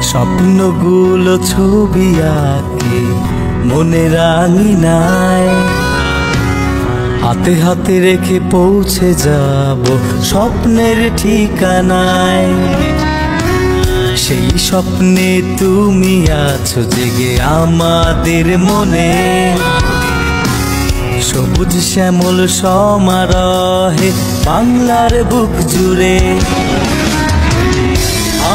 স্বপ্নগুলো ছবি আঁকে মনের আঙিনায়, হাতে হাতে রেখে পৌঁছে যাব স্বপ্নের ঠিকানায়। সেই স্বপ্নে তুমি আছো জেগে আমাদের মনে, সবুজ শ্যামল সমারোহে বাংলার বুক জুড়ে।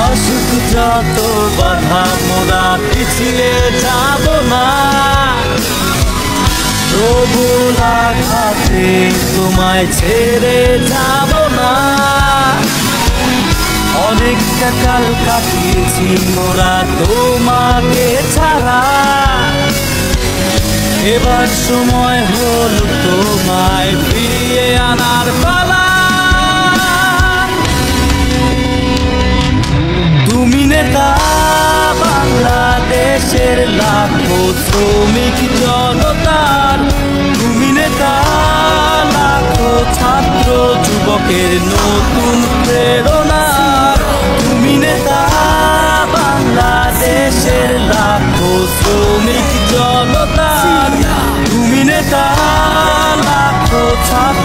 আসুক যত বাধা মোরা পিছিয়ে যাব না, প্রবল আঘাতে তোমায় ছেড়ে যাব না। অনেকটা কাল কাটিয়েছি মোরা তোমাকে ছাড়া, এবার সময় হল তোমায় ফিরিয়ে আনার পালা। তুমি নেতা বাংলাদেশের লাখো শ্রমিক জনতার, তুমি নেতা লাখো ছাত্র যুবকের নতুন প্রেরণার, তুমি নেতা বাংলাদেশের লাখো শ্রমিক জনতার, তুমি নেতা লাখো ছাত্র